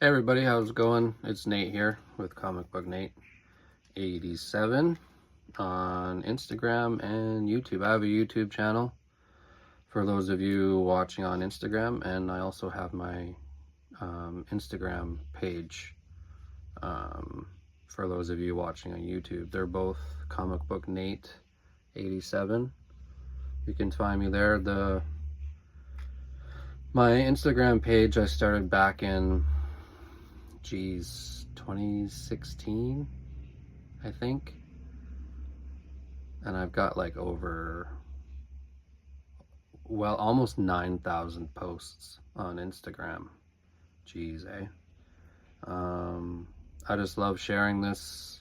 Hey everybody, how's it going? It's Nate here with Comic Book Nate 87 on Instagram and YouTube. I have a YouTube channel for those of you watching on Instagram, and I also have my Instagram page for those of you watching on YouTube. They're both Comic Book Nate 87. You can find me there. My Instagram page I started back in 2016, I think, and I've got like almost 9,000 posts on Instagram. Jeez, eh? I just love sharing this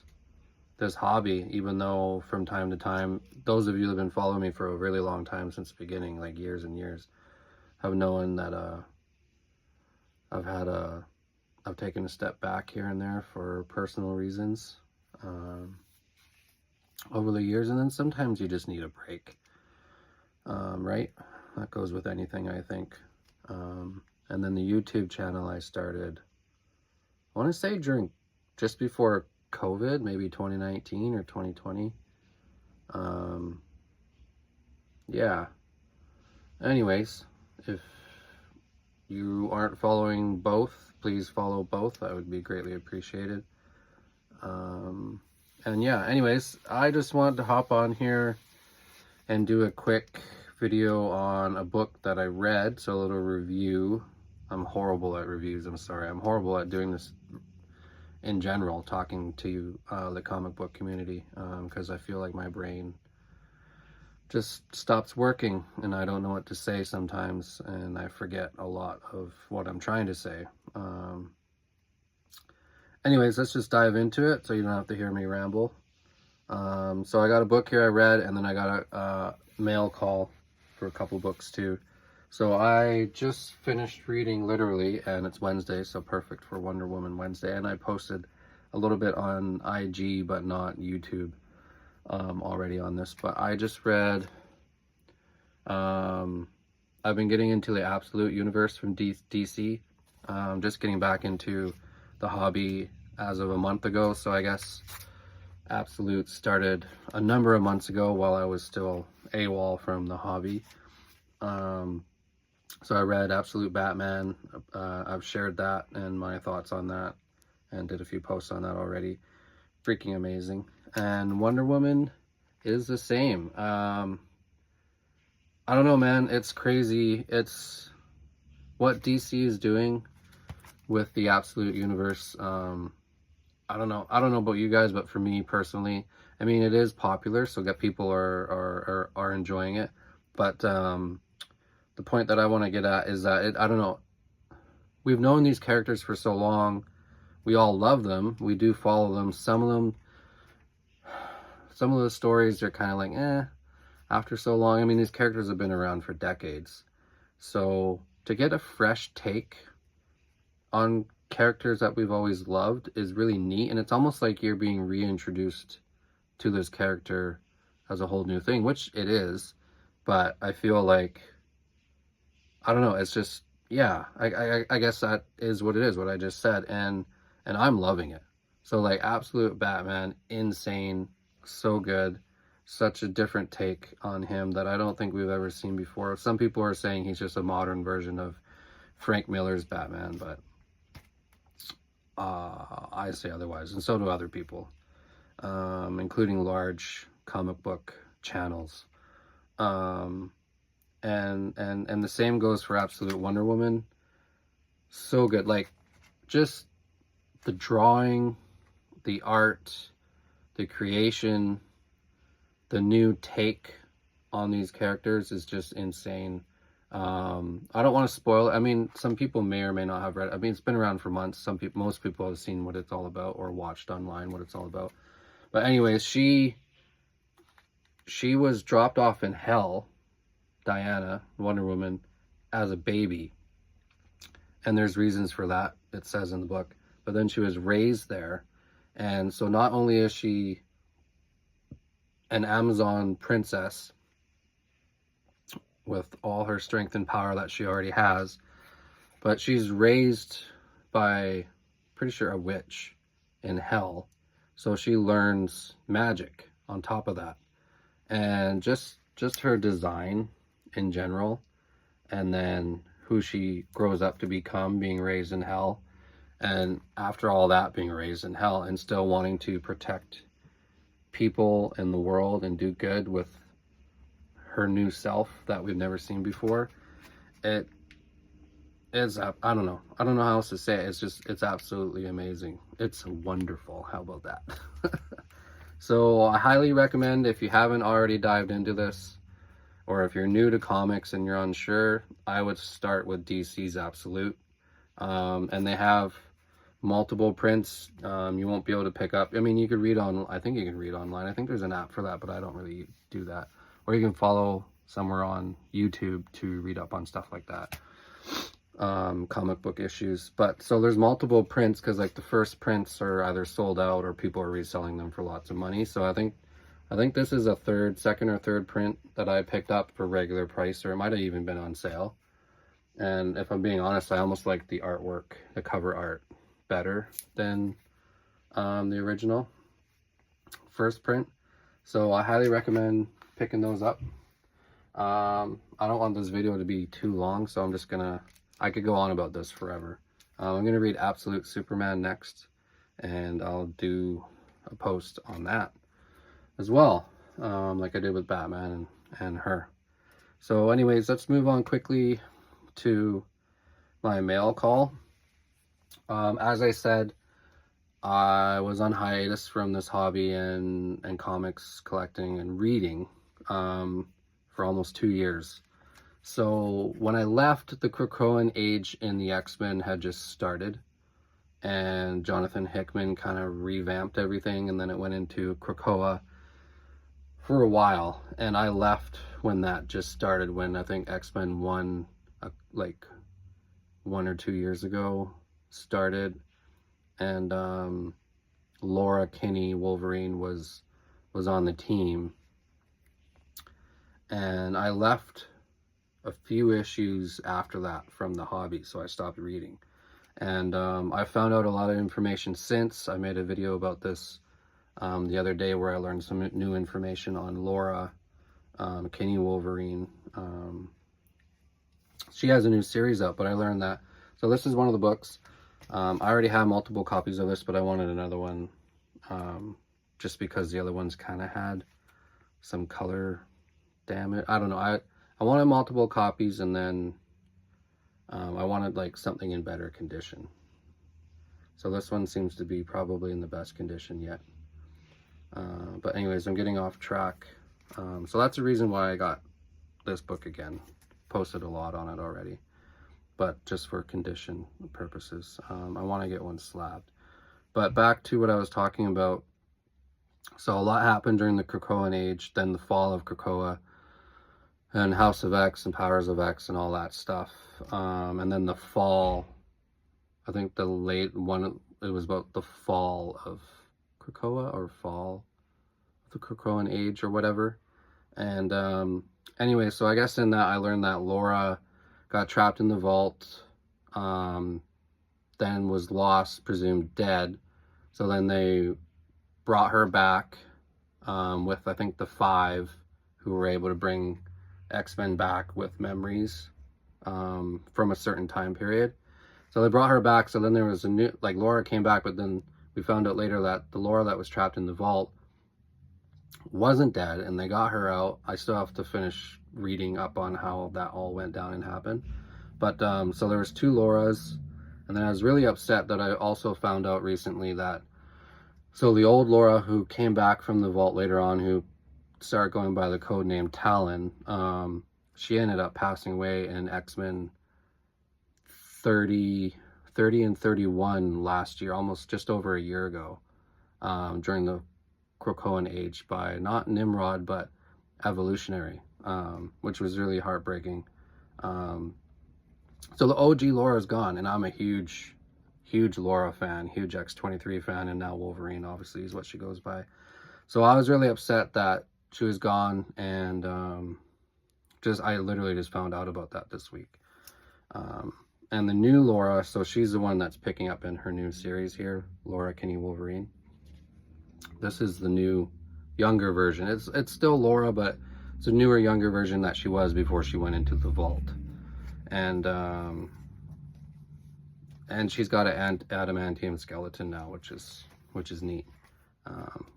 hobby, even though from time to time, those of you that have been following me for a really long time, since the beginning, like years and years, have known that I've taken a step back here and there for personal reasons over the years, and then sometimes you just need a break, right? That goes with anything, I think. And then the YouTube channel I started, I want to say just before COVID, maybe 2019 or 2020. Yeah. Anyways, if you aren't following both, please follow both. That would be greatly appreciated. And yeah, anyways, I just wanted to hop on here and do a quick video on a book that I read. So a little review. I'm horrible at reviews. I'm sorry. I'm horrible at doing this in general, talking to the comic book community, because I feel like my brain just stops working and I don't know what to say sometimes, and I forget a lot of what I'm trying to say. Anyways, let's just dive into it so you don't have to hear me ramble. So I got a book here I read, and then I got a mail call for a couple books too. So I just finished reading, literally, and it's Wednesday, so perfect for Wonder Woman Wednesday, and I posted a little bit on IG but not YouTube already on this. But I just read, I've been getting into the Absolute Universe from DC. Just getting back into the hobby as of a month ago, so I guess Absolute started a number of months ago while I was still AWOL from the hobby. So I read Absolute Batman. I've shared that and my thoughts on that, and did a few posts on that already. Freaking amazing. And Wonder Woman is the same. I don't know, man. It's crazy. It's what DC is doing with the Absolute Universe. I don't know about you guys, but for me personally, I mean, it is popular, so that people are enjoying it. But the point that I want to get at is that I don't know. We've known these characters for so long. We all love them. We do follow them. Some of the stories are kind of like, after so long. I mean, these characters have been around for decades. So to get a fresh take on characters that we've always loved is really neat, and it's almost like you're being reintroduced to this character as a whole new thing, which it is. But I feel like, I don't know, it's just, yeah, I guess that is what it is, what I just said, and I'm loving it. So like Absolute Batman, insane, so good, such a different take on him that I don't think we've ever seen before. Some people are saying he's just a modern version of Frank Miller's Batman, but I say otherwise, and so do other people, including large comic book channels. And the same goes for Absolute Wonder Woman. So good. Like, just the drawing, the art, the creation, the new take on these characters is just insane. I don't want to spoil it. I mean, some people may or may not have read it. I mean, it's been around for months. Most people have seen what it's all about, or watched online what it's all about. But anyways, she was dropped off in hell, Diana, Wonder Woman, as a baby. And there's reasons for that, it says in the book. But then she was raised there. And so not only is she an Amazon princess with all her strength and power that she already has, but she's raised by pretty sure, a witch in hell. So she learns magic on top of that. And just her design in general, and then who she grows up to become, being raised in hell. And after all that, being raised in hell and still wanting to protect people in the world and do good with her new self that we've never seen before. It is, I don't know how else to say it. It's absolutely amazing. It's wonderful. How about that? So I highly recommend, if you haven't already dived into this, or if you're new to comics and you're unsure, I would start with DC's Absolute. And they have multiple prints. You won't be able to pick up. I mean, you could read on, I think you can read online. I think there's an app for that, but I don't really do that. Or you can follow somewhere on YouTube to read up on stuff like that. Comic book issues. But so there's multiple prints, because like the first prints are either sold out or people are reselling them for lots of money. So I think this is a second or third print that I picked up for regular price, or it might have even been on sale. And if I'm being honest, I almost like the artwork, the cover art, better than the original first print. So I highly recommend picking those up. I don't want this video to be too long, so I'm just gonna, I could go on about this forever. I'm gonna read Absolute Superman next, and I'll do a post on that as well, like I did with Batman and her. So anyways, let's move on quickly to my mail call. As I said, I was on hiatus from this hobby and comics collecting and reading for almost 2 years. So when I left, the Krakoan age in the X-Men had just started, and Jonathan Hickman kind of revamped everything, and then it went into Krakoa for a while. And I left when that just started, when I think X-Men 1, like 1 or 2 years ago, started, and Laura Kinney, Wolverine, was on the team. And I left a few issues after that from the hobby, so I stopped reading. And I found out a lot of information since. I made a video about this the other day, where I learned some new information on Laura Kinney, Wolverine. She has a new series up, but I learned that. So this is one of the books. I already have multiple copies of this, but I wanted another one just because the other ones kind of had some color damage. I don't know. I wanted multiple copies, and then I wanted like something in better condition. So this one seems to be probably in the best condition yet. But anyways, I'm getting off track. So that's the reason why I got this book again. Posted a lot on it already, but just for condition purposes. I want to get one slabbed. But back to what I was talking about. So a lot happened during the Krakoan age, then the fall of Krakoa, and House of X and Powers of X and all that stuff. And then the fall, I think the late one, it was about the fall of Krakoa, or fall of the Krakoan age, or whatever. And anyway, so I guess in that I learned that Laura got trapped in the vault, then was lost, presumed dead. So then they brought her back with, I think, the 5, who were able to bring X-Men back with memories from a certain time period. So they brought her back. So then there was a new, like, Laura came back, but then we found out later that the Laura that was trapped in the vault wasn't dead, and they got her out. I still have to finish reading up on how that all went down and happened. But so there was 2 Lauras, and then I was really upset that I also found out recently that, so the old Laura who came back from the vault later on, who started going by the code name Talon, she ended up passing away in X-Men 30 and 31 last year, almost just over a year ago, during the Krakoan age, by not Nimrod but Evolutionary, which was really heartbreaking. So the OG Laura is gone, and I'm a huge Laura fan, huge X-23 fan, and now Wolverine obviously is what she goes by. So I was really upset that she was gone, and I literally just found out about that this week. And the new Laura, so she's the one that's picking up in her new series here, Laura Kinney Wolverine. This is the new, younger version. It's still Laura, but it's a newer, younger version that she was before she went into the vault. And she's got an adamantium skeleton now, which is neat.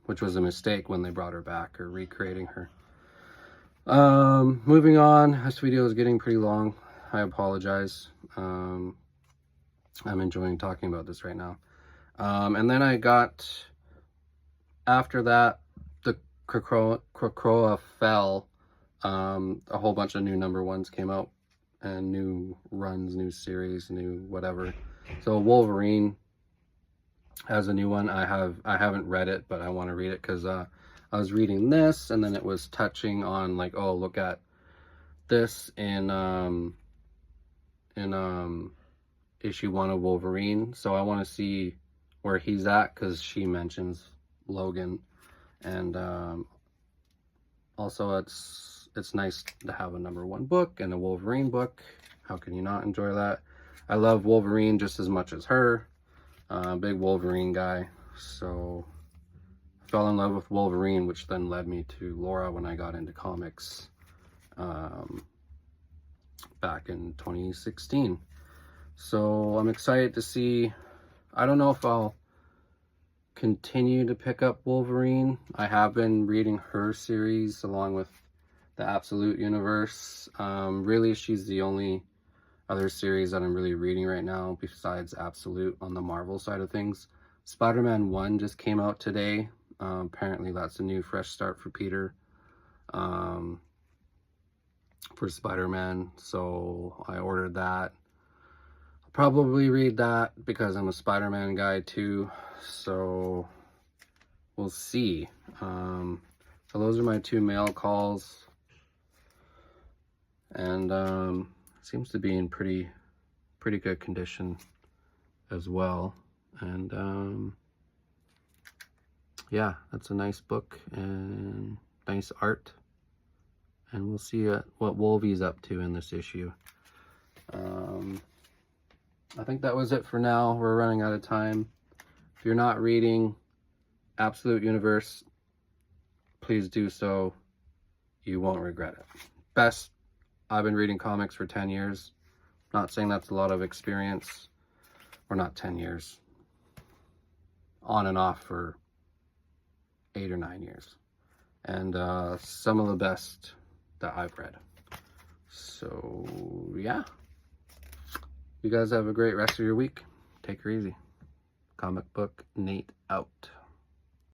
Which was a mistake when they brought her back, or recreating her. Moving on, this video is getting pretty long. I apologize. I'm enjoying talking about this right now. And then I got, after that, the Krakoa fell. A whole bunch of new #1s came out, and new runs, new series, new whatever. So Wolverine has a new one. I haven't read it, but I want to read it because I was reading this, and then it was touching on like, oh, look at this in issue 1 of Wolverine. So I want to see where he's at, because she mentions Logan, and also it's nice to have a #1 book and a Wolverine book. How can you not enjoy that? I love Wolverine just as much as her. Big Wolverine guy. So I fell in love with Wolverine, which then led me to Laura when I got into comics back in 2016. So I'm excited to see. I don't know if I'll continue to pick up Wolverine. I have been reading her series along with the Absolute Universe. Really, she's the only other series that I'm really reading right now besides Absolute on the Marvel side of things. Spider-Man 1 just came out today. Apparently that's a new fresh start for Peter, for Spider-Man, so I ordered that. I'll probably read that because I'm a Spider-Man guy too, so we'll see. So those are my 2 mail calls, and seems to be in pretty good condition as well. And yeah, that's a nice book and nice art, and we'll see what Wolvie's up to in this issue. I think that was it for now. We're running out of time. If you're not reading Absolute Universe, please do so. You won't regret it. Best, I've been reading comics for 10 years. Not saying that's a lot of experience, or not 10 years. On and off for 8 or 9 years. And some of the best that I've read. So yeah. You guys have a great rest of your week. Take her easy. Comic Book Nate out.